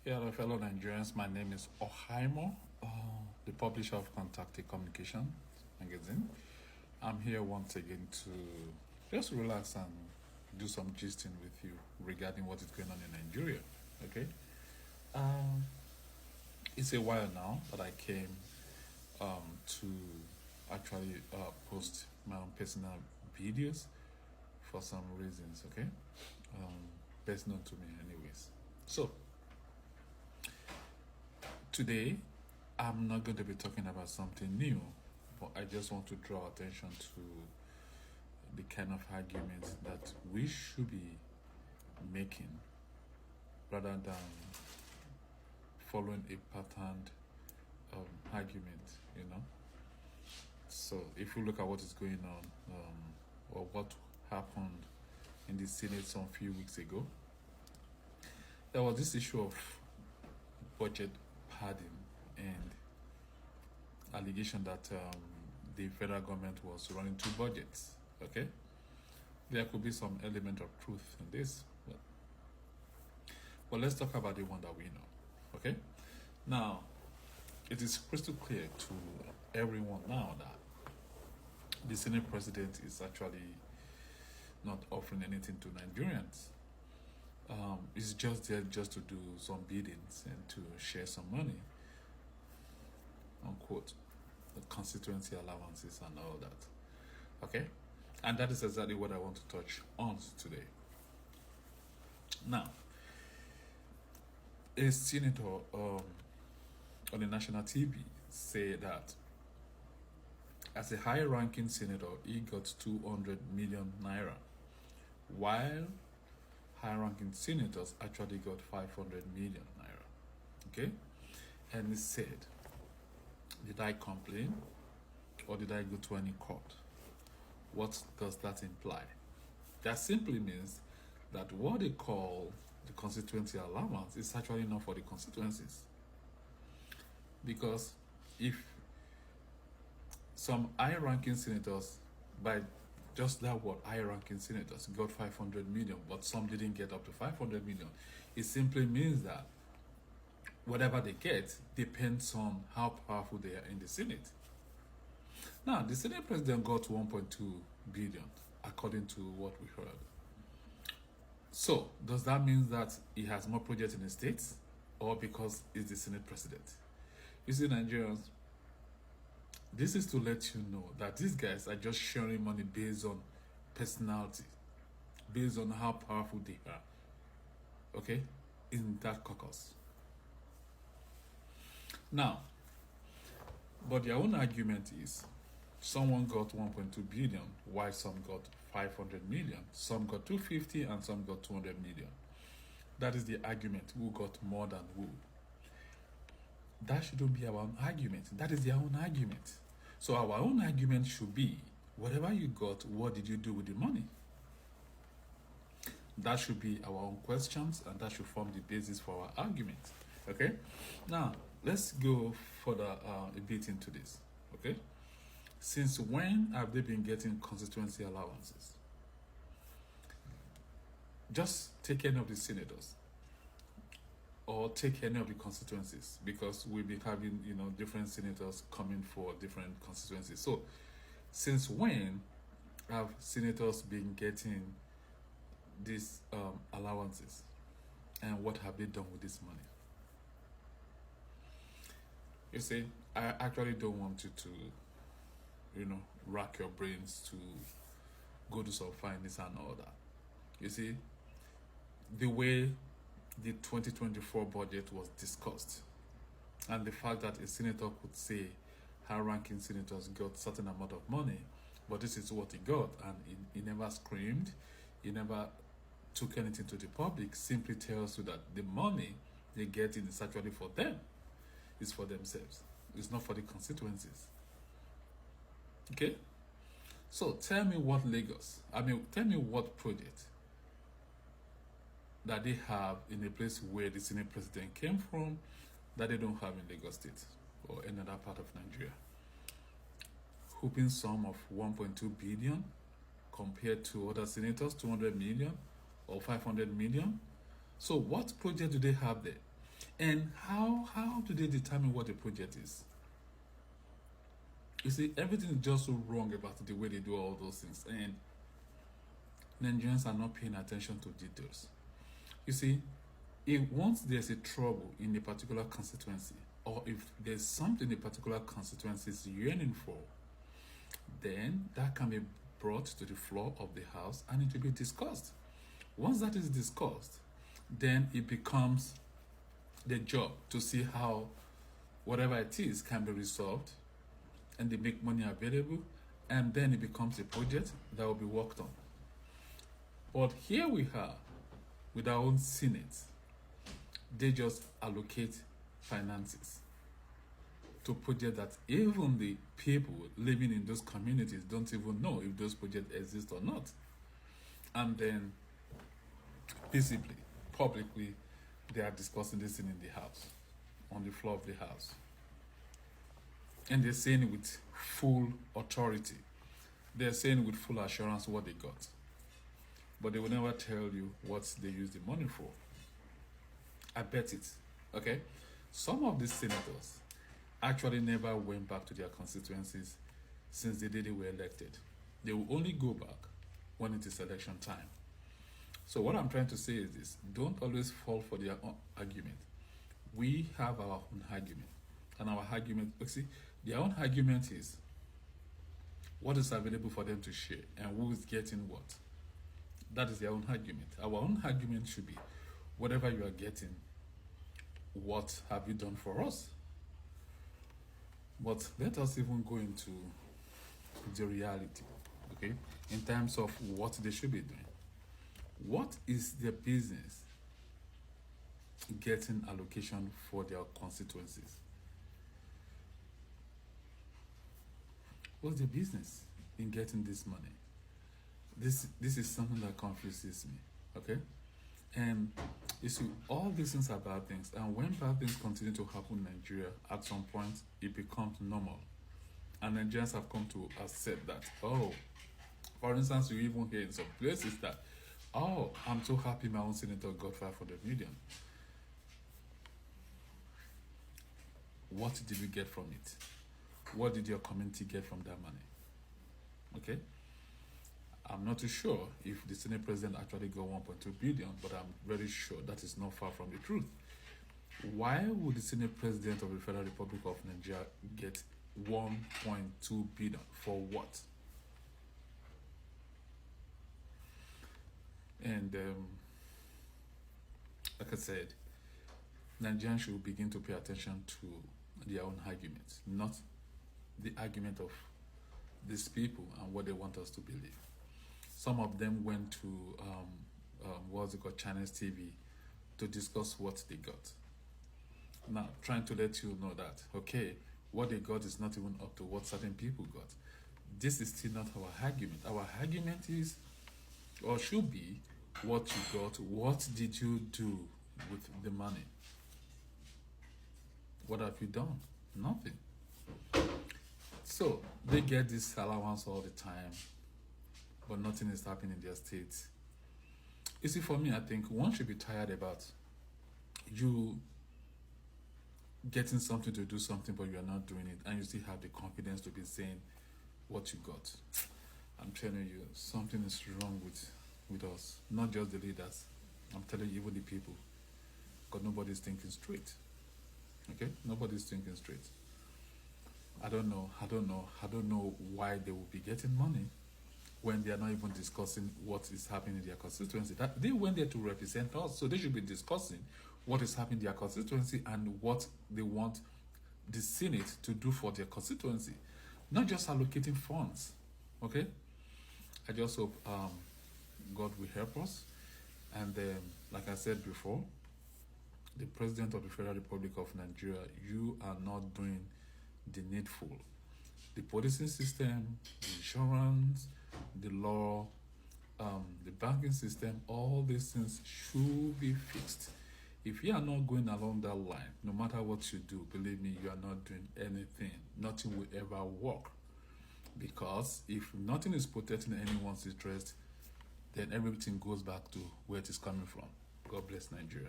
Hello, fellow Nigerians. My name is Ohaimo, the publisher of Contacted Communication magazine. I'm here once again to just relax and do some gisting with you regarding what is going on in Nigeria. Okay, um, it's a while now that I came to actually post my own personal videos for some reasons. Okay, best known to me, anyways. So today, I'm not going to be talking about something new, but I just want to draw attention to the kind of arguments that we should be making rather than following a patterned argument. So, if you look at what is going on or what happened in the Senate some few weeks ago, there was this issue of budget padding and allegation that the federal government was running two budgets. Okay, there could be some element of truth in this, but let's talk about the one that we know. Okay, now it is crystal clear to everyone now that the Senate president is actually not offering anything to Nigerians. It's just there just to do some biddings and to share some money, unquote, the constituency allowances and all that. Okay, and that is exactly what I want to touch on today. Now, a senator on the national TV said that as a high-ranking senator, he got 200 million naira, while high-ranking senators actually got 500 million naira. Okay, and he said, "Did I complain, or did I go to any court? What does that imply?" That simply means that what they call the constituency allowance is actually not for the constituencies. Because if some high-ranking senators, by just that word, high-ranking senators, got 500 million, but some didn't get up to 500 million, it simply means that whatever they get depends on how powerful they are in the Senate. Now, the Senate president got 1.2 billion, according to what we heard. So, does that mean that he has more projects in the states, or because he's the Senate president? You see, Nigerians, this is to let you know that these guys are just sharing money based on personality, based on how powerful they are, okay, in that caucus. Now, but their own argument is someone got 1.2 billion, while some got 500 million, some got 250, and some got 200 million. That is the argument, who got more than who. That shouldn't be our own argument. That is their own argument. So our own argument should be, whatever you got, what did you do with the money? That should be our own questions, and that should form the basis for our argument. Okay? Now, let's go further a bit into this. Okay? Since when have they been getting constituency allowances? Just take any of the senators, or take any of the constituencies, because we'll be having different senators coming for different constituencies. So, since when have senators been getting these allowances, and what have they done with this money? You see, I actually don't want you to rack your brains to go to some findings and all that. You see, the way the 2024 budget was discussed, and the fact that a senator could say high-ranking senators got certain amount of money, but this is what he got, and he never screamed, he never took anything to the public, simply tells you that the money they get in is actually for them. It's for themselves. It's not for the constituencies. Okay? So tell me what tell me what project that they have in a place where the Senate president came from that they don't have in Lagos State or any other part of Nigeria. Whooping sum of 1.2 billion compared to other senators, 200 million or 500 million. So what project do they have there? And how do they determine what the project is? You see, everything is just so wrong about the way they do all those things, and Nigerians are not paying attention to details. You see, if once there's a trouble in a particular constituency, or if there's something a particular constituency is yearning for, then that can be brought to the floor of the House and it will be discussed. Once that is discussed, then it becomes the job to see how whatever it is can be resolved, and they make money available, and then it becomes a project that will be worked on. But here we are with our own Senate. They just allocate finances to projects that even the people living in those communities don't even know if those projects exist or not. And then visibly, publicly, they are discussing this thing in the House, on the floor of the House. And they're saying it with full authority. They're saying with full assurance what they got. But they will never tell you what they use the money for. I bet it. Okay? Some of these senators actually never went back to their constituencies since the day they were elected. They will only go back when it is election time. So what I'm trying to say is this: don't always fall for their own argument. We have our own argument. And our argument, see, their own argument is what is available for them to share and who is getting what. That is their own argument. Our own argument should be whatever you are getting, what have you done for us? But let us even go into the reality, okay, in terms of what they should be doing. What is their business getting allocation for their constituencies? What's their business in getting this money? This is something that confuses me, okay? And you see, all these things are bad things, and when bad things continue to happen in Nigeria, at some point it becomes normal, and Nigerians have come to accept that. Oh, for instance, you even hear in some places that, oh, I'm so happy my own senator got 500 million. What did we get from it? What did your community get from that money? Okay? I'm not too sure if the Senate President actually got 1.2 billion, but I'm very sure that is not far from the truth. Why would the Senate President of the Federal Republic of Nigeria get 1.2 billion? For what? And like I said, Nigerians should begin to pay attention to their own arguments, not the argument of these people and what they want us to believe. Some of them went to what's it called, Chinese TV, to discuss what they got. Now, trying to let you know that, okay, what they got is not even up to what certain people got. This is still not our argument. Our argument is, or should be, what you got. What did you do with the money? What have you done? Nothing. So they get this allowance all the time, but nothing is happening in their states. You see, for me, I think one should be tired about you getting something to do something, but you are not doing it, and you still have the confidence to be saying what you got. I'm telling you, something is wrong with us, not just the leaders. I'm telling you, even the people, because nobody's thinking straight. Okay, nobody's thinking straight. I don't know why they will be getting money when they are not even discussing what is happening in their constituency. That they went there to represent us, so they should be discussing what is happening in their constituency and what they want the Senate to do for their constituency, not just allocating funds. Okay, I just hope God will help us. And like I said before, the President of the Federal Republic of Nigeria, you are not doing the needful. The policing system, the insurance, the law, the banking system, all these things should be fixed. If you are not going along that line, no matter what you do, believe me, you are not doing anything. Nothing will ever work. Because if nothing is protecting anyone's interest, then everything goes back to where it is coming from. God bless Nigeria.